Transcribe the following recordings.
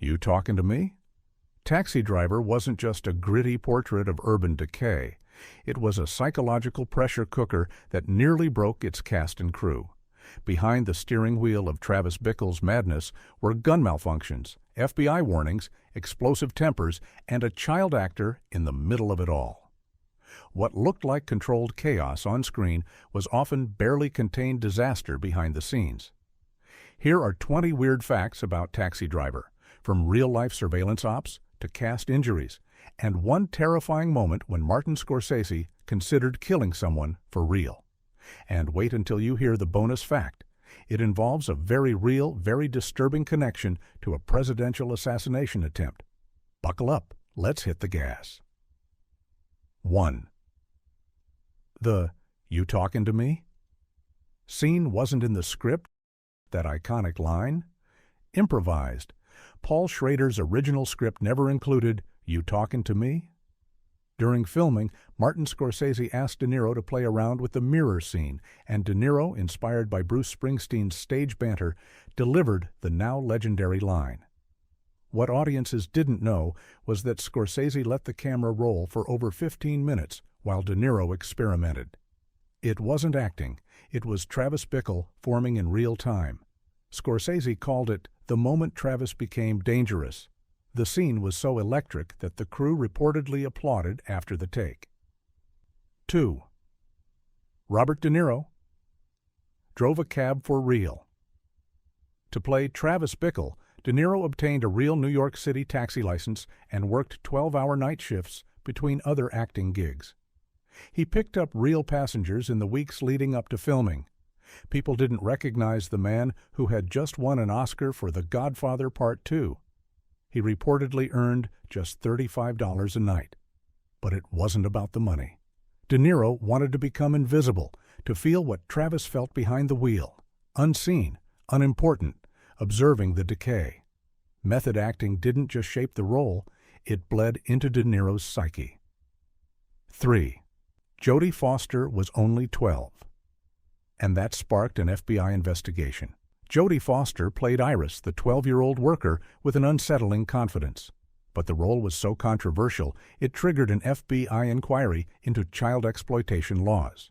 You talking to me? Taxi Driver wasn't just a gritty portrait of urban decay. It was a psychological pressure cooker that nearly broke its cast and crew. Behind the steering wheel of Travis Bickle's madness were gun malfunctions, FBI warnings, explosive tempers, and a child actor in the middle of it all. What looked like controlled chaos on screen was often barely contained disaster behind the scenes. Here are 20 weird facts about Taxi Driver, from real-life surveillance ops to cast injuries, and one terrifying moment when Martin Scorsese considered killing someone for real. And wait until you hear the bonus fact. It involves a very real, very disturbing connection to a presidential assassination attempt. Buckle up. Let's hit the gas. 1. The "You talking to me?" scene wasn't in the script, that iconic line. Improvised. Paul Schrader's original script never included "You talking to me?" During filming, Martin Scorsese asked De Niro to play around with the mirror scene, and De Niro, inspired by Bruce Springsteen's stage banter, delivered the now legendary line. What audiences didn't know was that Scorsese let the camera roll for over 15 minutes while De Niro experimented. It wasn't acting, it was Travis Bickle forming in real time. Scorsese called it the moment Travis became dangerous. The scene was so electric that the crew reportedly applauded after the take. 2. Robert De Niro drove a cab for real. To play Travis Bickle, De Niro obtained a real New York City taxi license and worked 12-hour night shifts between other acting gigs. He picked up real passengers in the weeks leading up to filming. People didn't recognize the man who had just won an Oscar for The Godfather Part 2. He reportedly earned just $35 a night. But it wasn't about the money. De Niro wanted to become invisible, to feel what Travis felt behind the wheel, unseen, unimportant, observing the decay. Method acting didn't just shape the role, it bled into De Niro's psyche. 3. Jodie Foster was only 12. And that sparked an FBI investigation. Jodie Foster played Iris, the 12-year-old worker, with an unsettling confidence. But the role was so controversial, it triggered an FBI inquiry into child exploitation laws.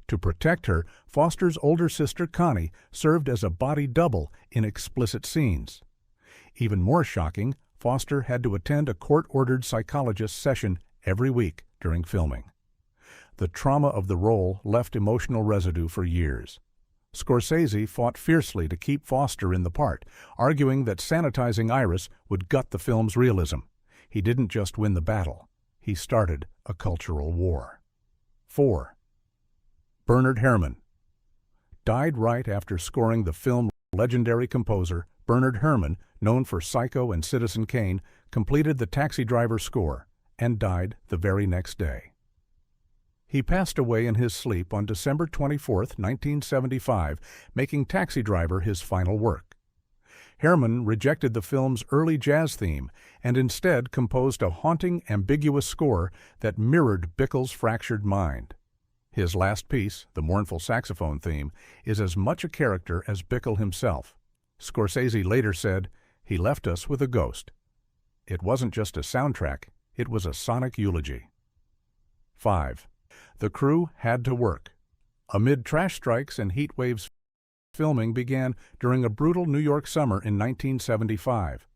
To protect her, Foster's older sister Connie served as a body double in explicit scenes. Even more shocking, Foster had to attend a court-ordered psychologist session every week during filming. The trauma of the role left emotional residue for years. Scorsese fought fiercely to keep Foster in the part, arguing that sanitizing Iris would gut the film's realism. He didn't just win the battle, he started a cultural war. 4. Bernard Herman died right after scoring the film. Legendary composer Bernard Herman, known for Psycho and Citizen Kane, completed the Taxi Driver score and died the very next day. He passed away in his sleep on December 24, 1975, making Taxi Driver his final work. Herman rejected the film's early jazz theme and instead composed a haunting, ambiguous score that mirrored Bickle's fractured mind. His last piece, the mournful saxophone theme, is as much a character as Bickle himself. Scorsese later said, "He left us with a ghost." It wasn't just a soundtrack, it was a sonic eulogy. 5. The crew had to work. Amid trash strikes and heat waves, filming began during a brutal New York summer in 1975.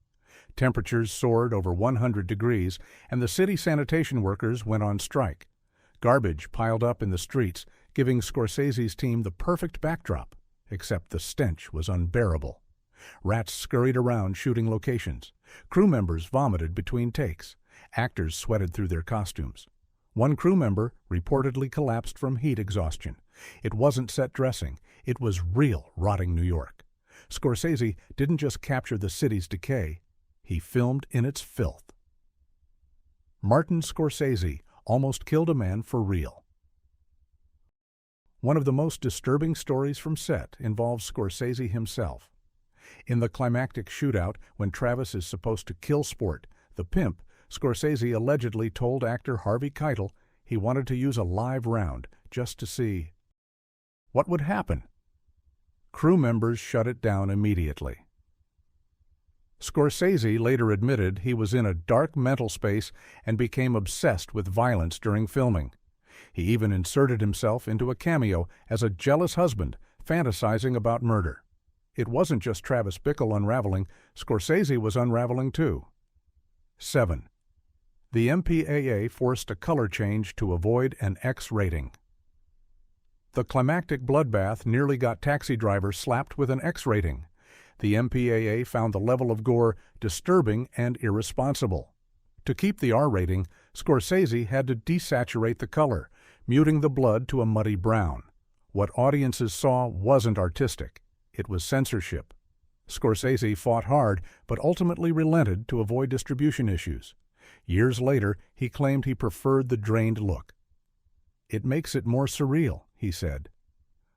Temperatures soared over 100 degrees, and the city sanitation workers went on strike. Garbage piled up in the streets, giving Scorsese's team the perfect backdrop, except the stench was unbearable. Rats scurried around shooting locations. Crew members vomited between takes. Actors sweated through their costumes. One crew member reportedly collapsed from heat exhaustion. It wasn't set dressing, it was real rotting New York. Scorsese didn't just capture the city's decay, he filmed in its filth. Martin Scorsese almost killed a man for real. One of the most disturbing stories from set involves Scorsese himself. In the climactic shootout, when Travis is supposed to kill Sport, the pimp, Scorsese allegedly told actor Harvey Kitle he wanted to use a live round just to see what would happen. Crew members shut it down immediately. Scorsese later admitted he was in a dark mental space and became obsessed with violence during filming. He even inserted himself into a cameo as a jealous husband, fantasizing about murder. It wasn't just Travis Bickle unraveling, Scorsese was unraveling too. 7. The MPAA forced a color change to avoid an X rating. The climactic bloodbath nearly got Taxi Driver slapped with an X rating. The MPAA found the level of gore disturbing and irresponsible. To keep the R rating, Scorsese had to desaturate the color, muting the blood to a muddy brown. What audiences saw wasn't artistic. It was censorship. Scorsese fought hard, but ultimately relented to avoid distribution issues. Years later, he claimed he preferred the drained look. "It makes it more surreal," he said.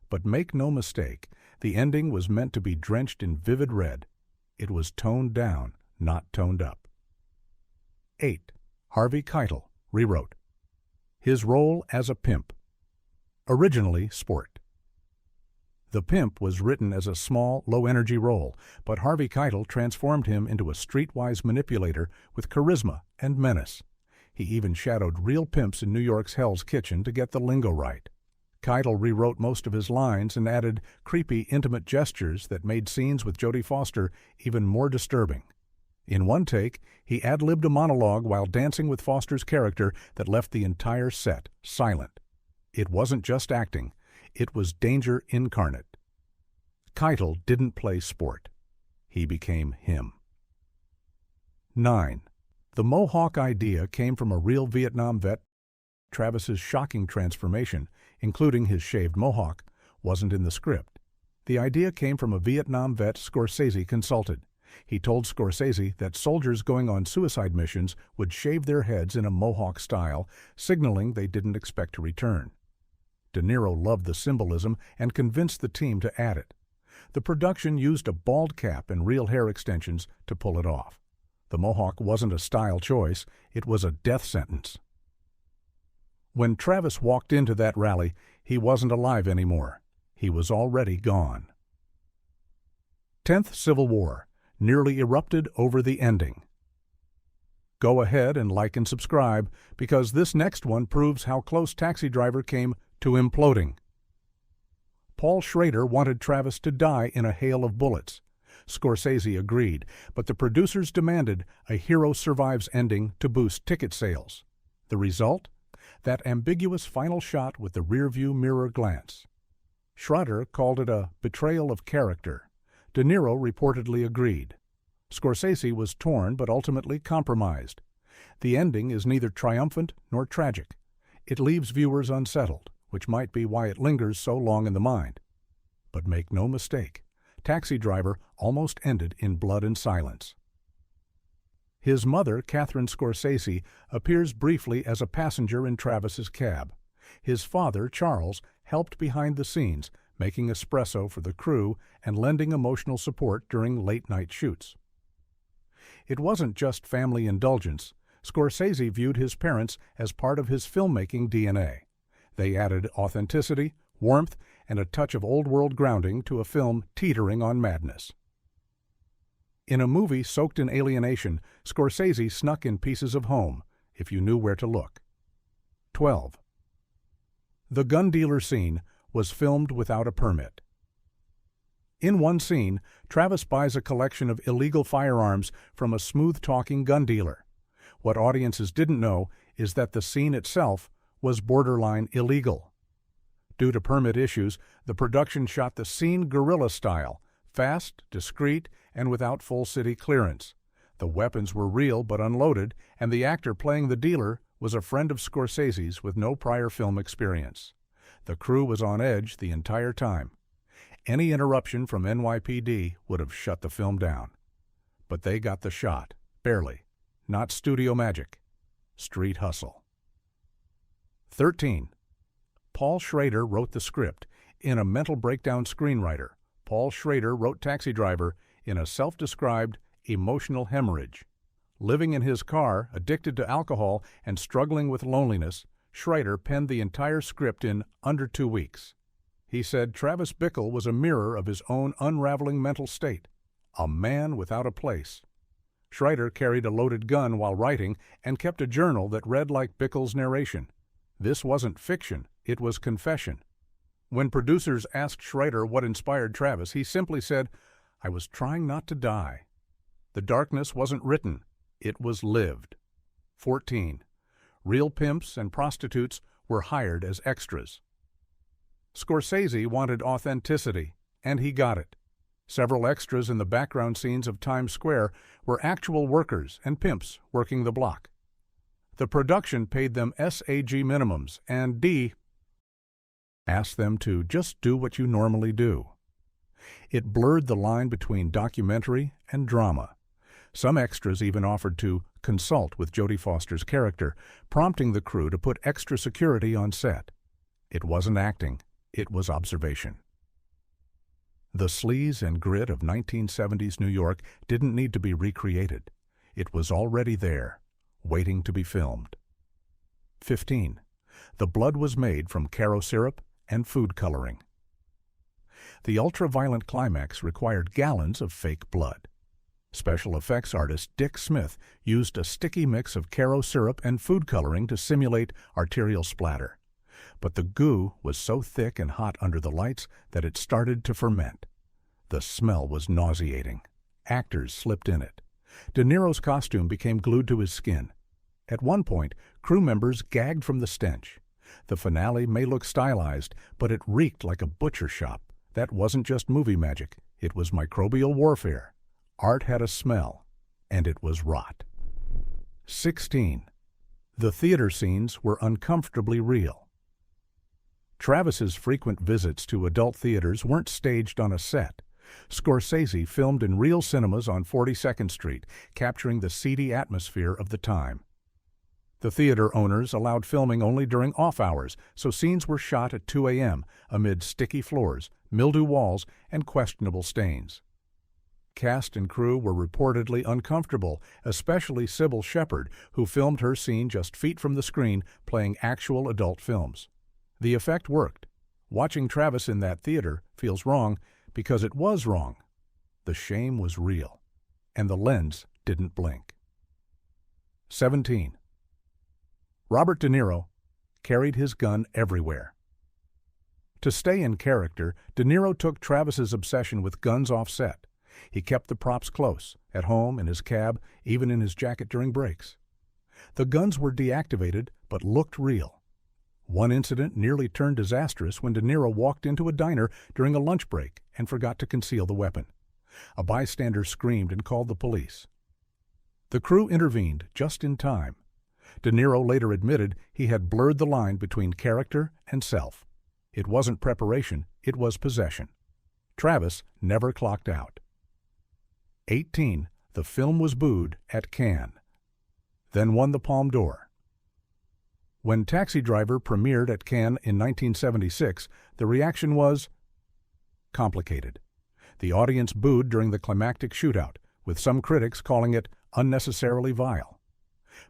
But make no mistake, the ending was meant to be drenched in vivid red. It was toned down, not toned up. 8. Harvey Kitle, rewrote. His role as a pimp. Originally sport. The Pimp was written as a small, low-energy role, but Harvey Kitle transformed him into a streetwise manipulator with charisma and menace. He even shadowed real pimps in New York's Hell's Kitchen to get the lingo right. Kitle rewrote most of his lines and added creepy, intimate gestures that made scenes with Jodie Foster even more disturbing. In one take, he ad-libbed a monologue while dancing with Foster's character that left the entire set silent. It wasn't just acting. It was danger incarnate. Kitle didn't play sport. He became him. 9. The Mohawk idea came from a real Vietnam vet. Travis's shocking transformation, including his shaved mohawk, wasn't in the script. The idea came from a Vietnam vet Scorsese consulted. He told Scorsese that soldiers going on suicide missions would shave their heads in a Mohawk style, signaling they didn't expect to return. De Niro loved the symbolism and convinced the team to add it. The production used a bald cap and real hair extensions to pull it off. The Mohawk wasn't a style choice, it was a death sentence. When Travis walked into that rally, he wasn't alive anymore. He was already gone. 10th Civil War, nearly erupted over the ending. Go ahead and like and subscribe, because this next one proves how close Taxi Driver came to imploding. Paul Schrader wanted Travis to die in a hail of bullets. Scorsese agreed, but the producers demanded a hero survives ending to boost ticket sales. The result? That ambiguous final shot with the rearview mirror glance. Schrader called it a betrayal of character. De Niro reportedly agreed. Scorsese was torn but ultimately compromised. The ending is neither triumphant nor tragic. It leaves viewers unsettled, which might be why it lingers so long in the mind. But make no mistake, Taxi Driver almost ended in blood and silence. His mother, Catherine Scorsese, appears briefly as a passenger in Travis's cab. His father, Charles, helped behind the scenes, making espresso for the crew and lending emotional support during late-night shoots. It wasn't just family indulgence. Scorsese viewed his parents as part of his filmmaking DNA. They added authenticity, warmth, and a touch of old-world grounding to a film teetering on madness. In a movie soaked in alienation, Scorsese snuck in pieces of home, if you knew where to look. 12. The gun dealer scene was filmed without a permit. In one scene, Travis buys a collection of illegal firearms from a smooth-talking gun dealer. What audiences didn't know is that the scene itself was borderline illegal. Due to permit issues, the production shot the scene guerrilla style, fast, discreet, and without full city clearance. The weapons were real but unloaded, and the actor playing the dealer was a friend of Scorsese's with no prior film experience. The crew was on edge the entire time. Any interruption from NYPD would have shut the film down. But they got the shot, barely. Not studio magic. Street hustle. 13. Paul Schrader wrote the script. In a mental breakdown screenwriter, Paul Schrader wrote Taxi Driver in a self-described emotional hemorrhage. Living in his car, addicted to alcohol, and struggling with loneliness, Schrader penned the entire script in under 2 weeks. He said Travis Bickle was a mirror of his own unraveling mental state, a man without a place Schrader carried a loaded gun while writing and kept a journal that read like Bickle's narration. This wasn't fiction, it was confession. When producers asked Schrader what inspired Travis, he simply said, "I was trying not to die." The darkness wasn't written, it was lived. 14. Real pimps and prostitutes were hired as extras. Scorsese wanted authenticity, and he got it. Several extras in the background scenes of Times Square were actual workers and pimps working the block. The production paid them SAG minimums, and D asked them to just do what you normally do. It blurred the line between documentary and drama. Some extras even offered to consult with Jodie Foster's character, prompting the crew to put extra security on set. It wasn't acting, it was observation. The sleaze and grit of 1970s New York didn't need to be recreated. It was already there, waiting to be filmed. 15. The blood was made from carro syrup and food coloring. The ultra-violent climax required gallons of fake blood. Special effects artist Dick Smith used a sticky mix of carro syrup and food coloring to simulate arterial splatter. But the goo was so thick and hot under the lights that it started to ferment. The smell was nauseating. Actors slipped in it. De Niro's costume became glued to his skin. At one point, crew members gagged from the stench. The finale may look stylized, but it reeked like a butcher shop. That wasn't just movie magic. It was microbial warfare. Art had a smell, and it was rot. 16. The theater scenes were uncomfortably real. Travis's frequent visits to adult theaters weren't staged on a set. Scorsese filmed in real cinemas on 42nd Street, capturing the seedy atmosphere of the time. The theater owners allowed filming only during off hours, so scenes were shot at 2 a.m. amid sticky floors, mildew walls, and questionable stains. Cast and crew were reportedly uncomfortable, especially Sybil Shepherd, who filmed her scene just feet from the screen playing actual adult films. The effect worked. Watching Travis in that theater feels wrong because it was wrong. The shame was real, and the lens didn't blink. 17. Robert De Niro carried his gun everywhere. To stay in character, De Niro took Travis's obsession with guns off set. He kept the props close, at home, in his cab, even in his jacket during breaks. The guns were deactivated, but looked real. One incident nearly turned disastrous when De Niro walked into a diner during a lunch break and forgot to conceal the weapon. A bystander screamed and called the police. The crew intervened just in time. De Niro later admitted he had blurred the line between character and self. It wasn't preparation, it was possession. Travis never clocked out. 18. The film was booed at Cannes, then won the Palme d'Or. When Taxi Driver premiered at Cannes in 1976, the reaction was complicated. The audience booed during the climactic shootout, with some critics calling it unnecessarily vile.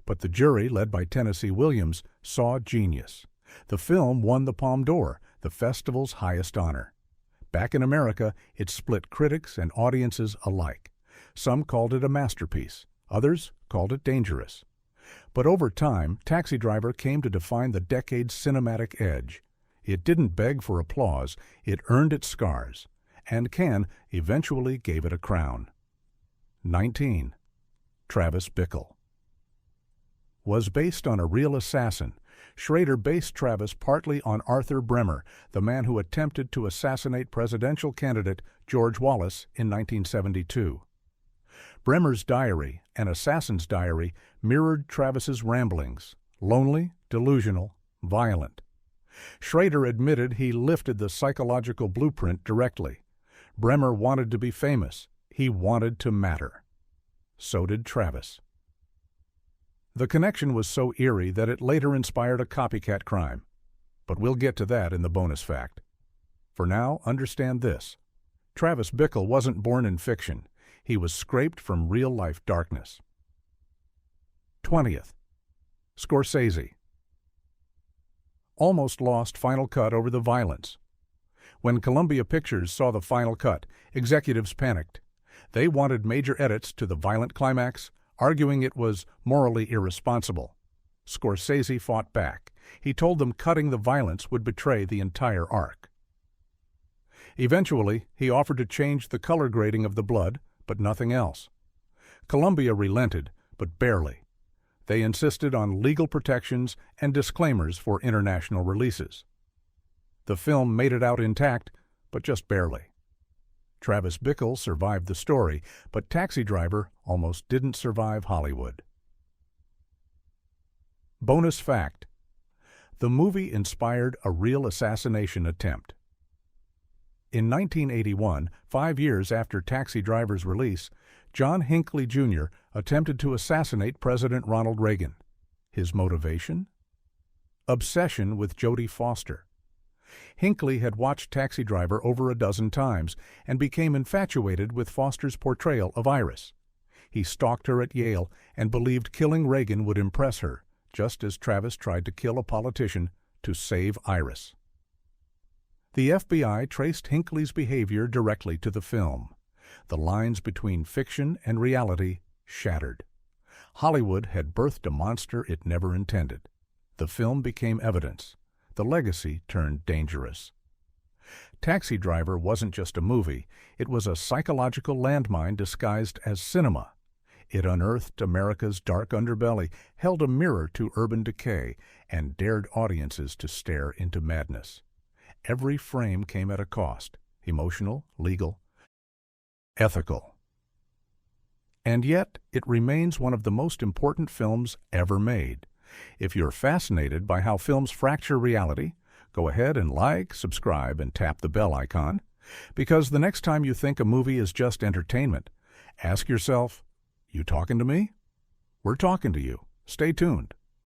But the jury, led by Tennessee Williams, saw genius. The film won the Palme d'Or, the festival's highest honor. Back in America, it split critics and audiences alike. Some called it a masterpiece. Others called it dangerous. But over time, Taxi Driver came to define the decade's cinematic edge. It didn't beg for applause, it earned its scars, and Cannes eventually gave it a crown. 19. Travis Bickle was based on a real assassin. Schrader based Travis partly on Arthur Bremer, the man who attempted to assassinate presidential candidate George Wallace in 1972. Bremer's diary, An Assassin's Diary, mirrored Travis's ramblings, lonely, delusional, violent. Schrader admitted he lifted the psychological blueprint directly. Bremer wanted to be famous. He wanted to matter. So did Travis. The connection was so eerie that it later inspired a copycat crime. But we'll get to that in the bonus fact. For now, understand this. Travis Bickle wasn't born in fiction. He was scraped from real-life darkness. 20th. Scorsese almost lost Final Cut over the violence. When Columbia Pictures saw the final cut, executives panicked. They wanted major edits to the violent climax, arguing it was morally irresponsible. Scorsese fought back. He told them cutting the violence would betray the entire arc. Eventually, he offered to change the color grading of the blood, but nothing else. Columbia relented, but barely. They insisted on legal protections and disclaimers for international releases. The film made it out intact, but just barely. Travis Bickle survived the story, but Taxi Driver almost didn't survive Hollywood. Bonus fact: the movie inspired a real assassination attempt. In 1981, 5 years after Taxi Driver's release, John Hinckley Jr. attempted to assassinate President Ronald Reagan. His motivation? Obsession with Jodie Foster. Hinckley had watched Taxi Driver over a dozen times and became infatuated with Foster's portrayal of Iris. He stalked her at Yale and believed killing Reagan would impress her, just as Travis tried to kill a politician to save Iris. The FBI traced Hinckley's behavior directly to the film. The lines between fiction and reality shattered. Hollywood had birthed a monster it never intended. The film became evidence. The legacy turned dangerous. Taxi Driver wasn't just a movie. It was a psychological landmine disguised as cinema. It unearthed America's dark underbelly, held a mirror to urban decay, and dared audiences to stare into madness. Every frame came at a cost: emotional, legal, ethical. And yet, it remains one of the most important films ever made. If you're fascinated by how films fracture reality, go ahead and like, subscribe, and tap the bell icon, because the next time you think a movie is just entertainment, ask yourself, "You talking to me?" We're talking to you. Stay tuned.